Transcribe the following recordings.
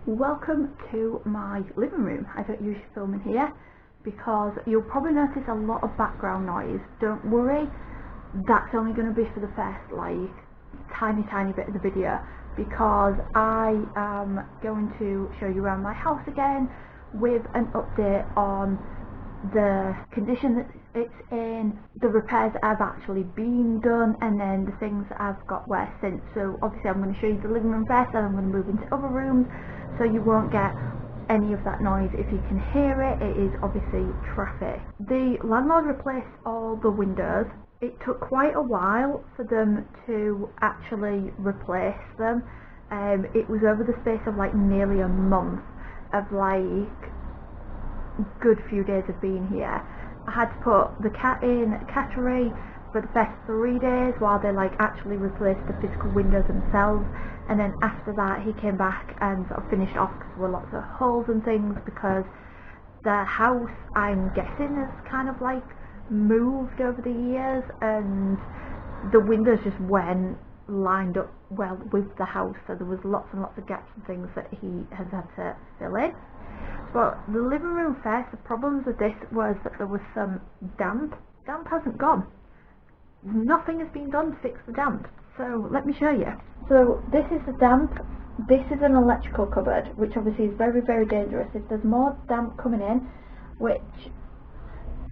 Welcome to my living room. I don't usually film in here because you'll probably notice a lot of background noise. Don't worry, that's only going to be for the first tiny bit of the video, because I am going to show you around my house again with an update on the condition that it's in, the repairs that have actually been done, and then the things that I've got worse since. So obviously I'm going to show you the living room first, and I'm going to move into other rooms so you won't get any of that noise. If you can hear it, it is obviously traffic. The landlord replaced all the windows. It took quite a while for them to actually replace them. It was over the space of nearly a month of good few days of being here. I had to put the cat in cattery for the first 3 days while they actually replaced the physical windows themselves, and then after that he came back and sort of finished off because there were lots of holes and things, because the house, I'm guessing, has kind of moved over the years and the windows just weren't lined up well with the house, so there was lots and lots of gaps and things that he has had to fill in. But the living room first, the problems with this was that there was some damp. Damp hasn't gone. Nothing has been done to fix the damp. So let me show you. So this is the damp. This is an electrical cupboard, which obviously is very, very dangerous. If there's more damp coming in, which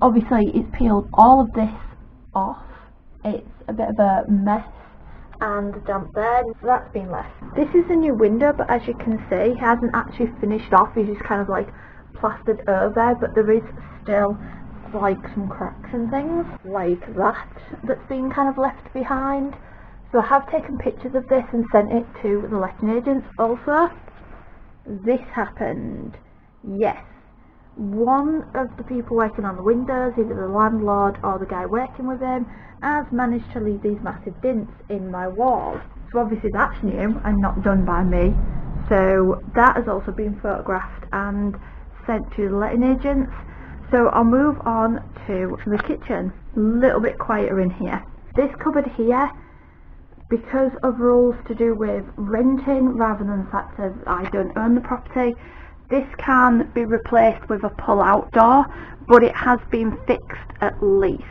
obviously it's peeled all of this off. It's a bit of a mess, and the damp there, so that's been left. This is a new window, but as you can see, it hasn't actually finished off. It's just kind of plastered over, but there is still some cracks and things like that that's been kind of left behind. So I have taken pictures of this and sent it to the letting agents also. This happened, yes. One of the people working on the windows, either the landlord or the guy working with him, has managed to leave these massive dents in my wall. So obviously that's new and not done by me. So that has also been photographed and sent to the letting agents. So I'll move on to the kitchen. A little bit quieter in here. This cupboard here, because of rules to do with renting rather than the fact that I don't own the property, this can be replaced with a pull-out door, but it has been fixed at least.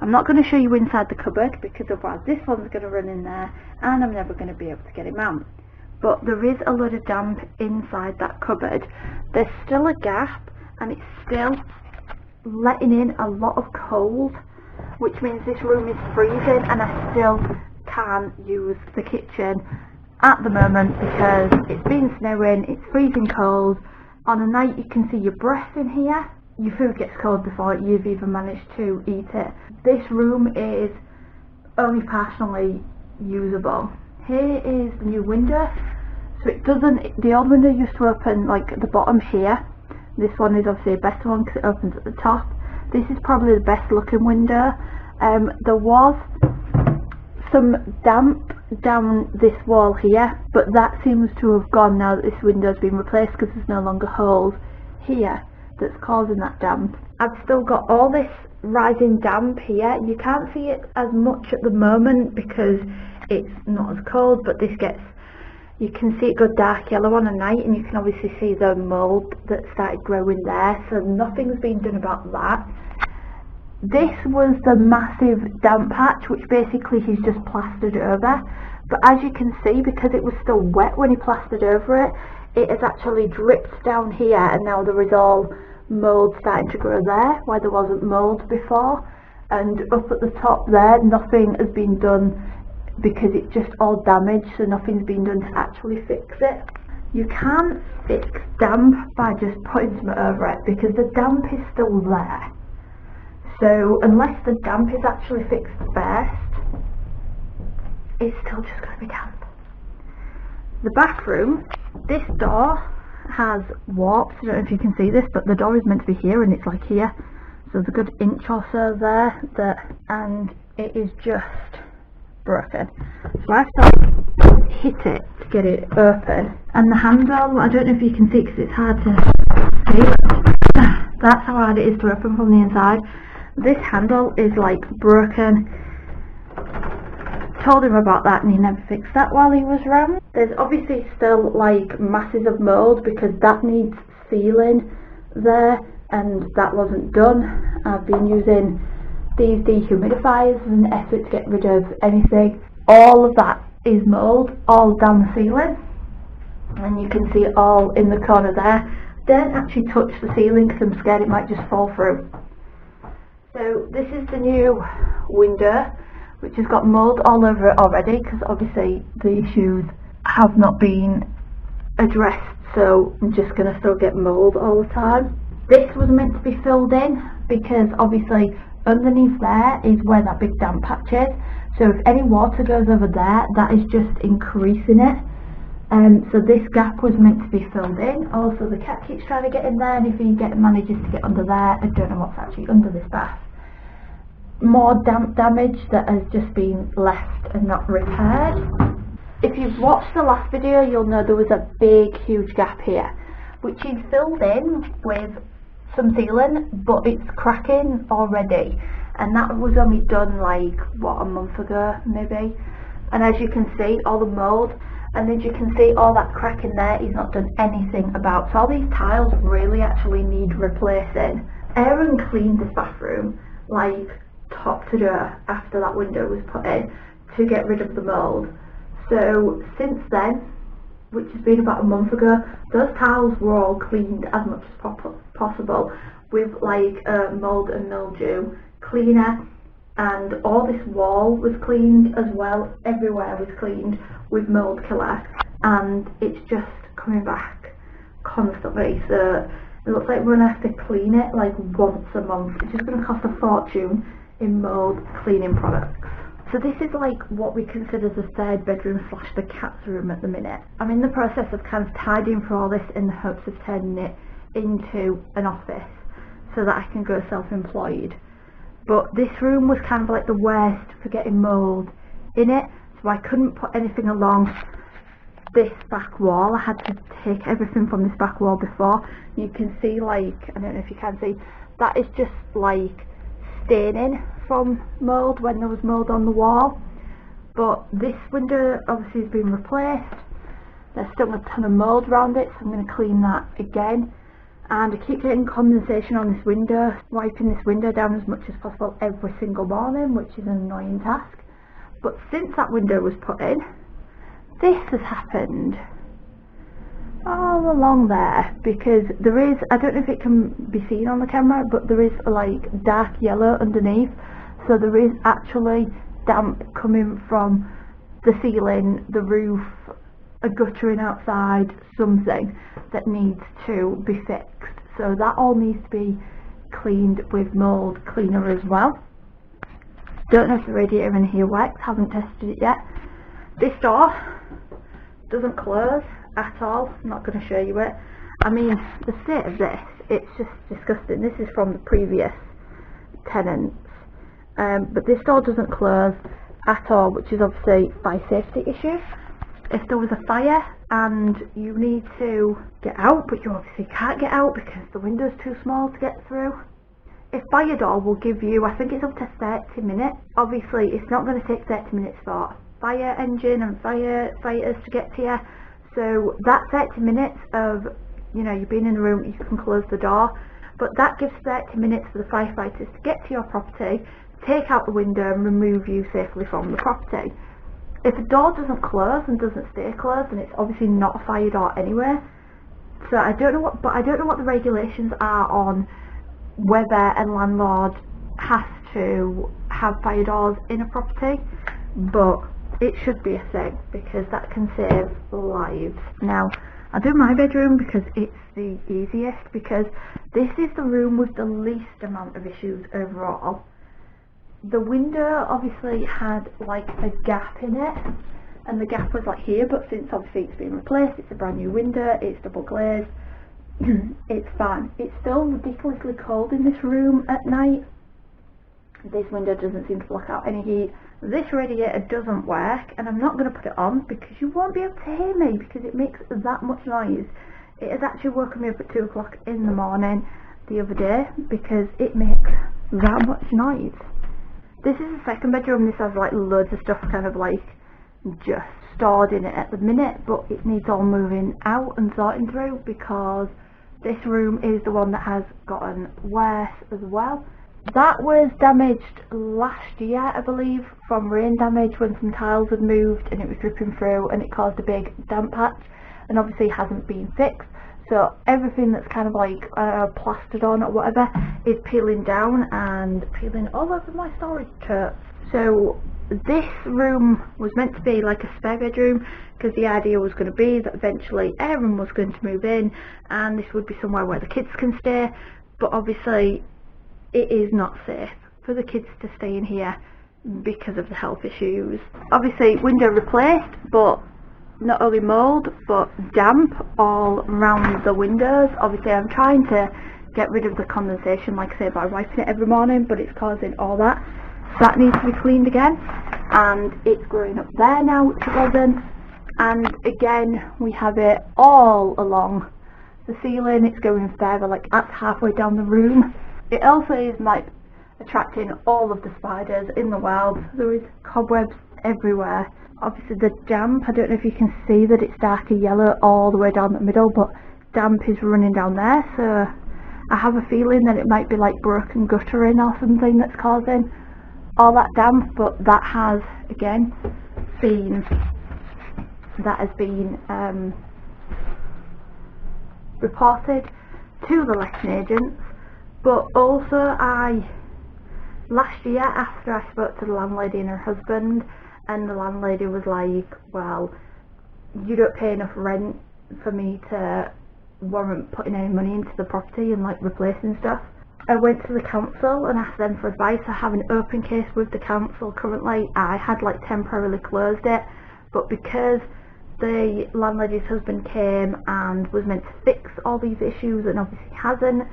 I'm not going to show you inside the cupboard because otherwise this one's going to run in there and I'm never going to be able to get him out. But there is a lot of damp inside that cupboard. There's still a gap and it's still letting in a lot of cold, which means this room is freezing, and I still can't use the kitchen at the moment because it's been snowing, it's freezing cold. On a night you can see your breath in here. Your food gets cold before you've even managed to eat it. This room is only partially usable. Here is the new window. So it doesn't, the old window used to open at the bottom here. This one is obviously a better one because it opens at the top. This is probably the best looking window. There was some damp down this wall here, but that seems to have gone now that this window's been replaced, because there's no longer holes here that's causing that damp. I've still got all this rising damp here. You can't see it as much at the moment because it's not as cold, but you can see it go dark yellow on a night, and you can obviously see the mould that started growing there, so nothing's been done about that. This was the massive damp patch, which basically he's just plastered over, but as you can see, because it was still wet when he plastered over it, it has actually dripped down here, and now there is all mould starting to grow there where there wasn't mould before, and up at the top there nothing has been done because it's just all damaged, so nothing's been done to actually fix it. You can't fix damp by just putting something over it because the damp is still there. So unless the damp is actually fixed first, it's still just going to be damp. The bathroom, this door has warps. I don't know if you can see this, but the door is meant to be here and it's here. So there's a good inch or so there, and it is just broken. So I have to hit it to get it open. And the handle, I don't know if you can see because it's hard to see. That's how hard it is to open from the inside. This handle is broken told him about that and he never fixed that while he was around. There's obviously still like masses of mould because that needs sealing there and that wasn't done. I've been using these dehumidifiers as an effort to get rid of anything. All of that is mould all down the ceiling and you can see it all in the corner there. Don't actually touch the ceiling because I'm scared it might just fall through. So this is the new window which has got mould all over it already because obviously the issues have not been addressed, so I'm just going to still get mould all the time. This was meant to be filled in because obviously underneath there is where that big damp patch is, so if any water goes over there that is just increasing it. So this gap was meant to be filled in. Also the cat keeps trying to get in there and if he manages to get under there, I don't know what's actually under this bath. More damp damage that has just been left and not repaired. If you've watched the last video you'll know there was a big huge gap here which is filled in with some sealing but it's cracking already and that was only done like what, a month ago maybe, and as you can see all the mould and then you can see all that crack in there he's not done anything about. So all these tiles really actually need replacing. Aaron cleaned this bathroom like top to door after that window was put in to get rid of the mould. So since then, which has been about a month ago, those tiles were all cleaned as much as possible with like mould and mildew cleaner, and all this wall was cleaned as well. Everywhere was cleaned with mould killer and it's just coming back constantly. So it looks like we're going to have to clean it like once a month. It's just going to cost a fortune in mould cleaning products. So this is like what we consider the third bedroom / the cat's room at the minute. I'm in the process of kind of tidying for all this in the hopes of turning it into an office so that I can go self-employed. But this room was kind of like the worst for getting mould in it, so I couldn't put anything along this back wall. I had to take everything from this back wall before. You can see like, I don't know if you can see, that is just like staining from mould when there was mould on the wall. But this window obviously has been replaced. There's still a ton of mould around it, so I'm going to clean that again. And I keep getting condensation on this window, wiping this window down as much as possible every single morning, which is an annoying task. But since that window was put in, this has happened all along there, because there is, I don't know if it can be seen on the camera, but there is like dark yellow underneath, so there is actually damp coming from the ceiling, the roof, a guttering outside, something that needs to be fixed. So that all needs to be cleaned with mould cleaner as well. Don't know if the radiator in here works, haven't tested it yet. This door doesn't close at all. I'm not going to show you it. I mean, the state of this, it's just disgusting. This is from the previous tenants, but this door doesn't close at all, which is obviously a fire safety issue. If there was a fire and you need to get out, but you obviously can't get out because the window's too small to get through, a fire door will give you, I think it's up to 30 minutes. Obviously it's not going to take 30 minutes for fire engine and firefighters to get to you. So that 30 minutes of, you know, you being in the room, you can close the door, but that gives 30 minutes for the firefighters to get to your property, take out the window and remove you safely from the property. If a door doesn't close and doesn't stay closed, then it's obviously not a fire door anyway. So I don't know what the regulations are on whether a landlord has to have fire doors in a property, but it should be a thing because that can save lives. Now, I do my bedroom because it's the easiest, because this is the room with the least amount of issues overall. The window obviously had like a gap in it, and the gap was like here, but since obviously it's been replaced, it's a brand new window, it's double glazed, it's fine. It's still ridiculously cold in this room at night. This window doesn't seem to block out any heat. This radiator doesn't work, and I'm not going to put it on because you won't be able to hear me because it makes that much noise. It has actually woken me up at 2 o'clock in the morning the other day because it makes that much noise. This is the second bedroom. This has like loads of stuff kind of like just stored in it at the minute, but it needs all moving out and sorting through because this room is the one that has gotten worse as well. That was damaged last year, I believe, from rain damage when some tiles had moved and it was dripping through and it caused a big damp patch, and obviously hasn't been fixed. So everything that's kind of like plastered on or whatever is peeling down and peeling all over my storage tote. So this room was meant to be like a spare bedroom because the idea was going to be that eventually Aaron was going to move in and this would be somewhere where the kids can stay, but obviously it is not safe for the kids to stay in here because of the health issues. Obviously window replaced, but not only mould but damp all around the windows. Obviously I'm trying to get rid of the condensation, like I say, by wiping it every morning, but it's causing all that. So that needs to be cleaned again, and it's growing up there now, which it wasn't. And again, we have it all along the ceiling. It's going further, like that's halfway down the room. It also is like attracting all of the spiders in the world. There is cobwebs everywhere. Obviously the damp, I don't know if you can see that it's darker yellow all the way down the middle, but damp is running down there, so I have a feeling that it might be like broken guttering or something that's causing all that damp. But that has again been reported to the letting agents. But also last year, after I spoke to the landlady and her husband, and the landlady was like, well, you don't pay enough rent for me to warrant putting any money into the property and like replacing stuff. I went to the council and asked them for advice. I have an open case with the council currently. I had like temporarily closed it, but because the landlady's husband came and was meant to fix all these issues and obviously hasn't,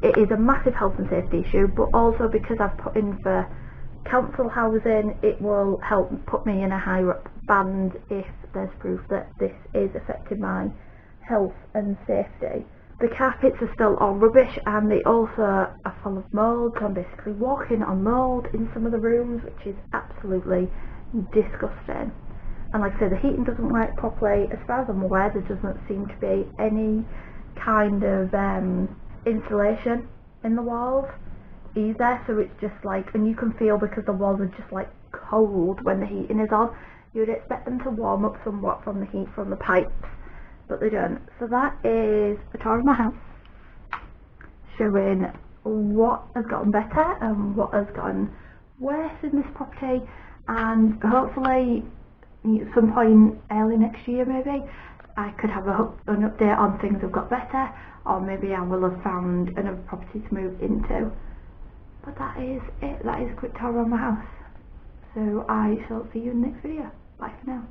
it is a massive health and safety issue, but also because I've put in for council housing, it will help put me in a higher up band if there's proof that this is affecting my health and safety. The carpets are still all rubbish and they also are full of mould, so I'm basically walking on mould in some of the rooms, which is absolutely disgusting. And like I say, the heating doesn't work properly. As far as I'm aware, there doesn't seem to be any kind of insulation in the walls either, so it's just like, and you can feel because the walls are just like cold when the heating is on. You would expect them to warm up somewhat from the heat from the pipes, but they don't. So that is a tour of my house, showing what has gotten better and what has gotten worse in this property, and hopefully at some point early next year maybe I could have an update on things have got better, or maybe I will have found another property to move into. But that is it. That is a quick tour of my house. So I shall see you in the next video. Bye for now.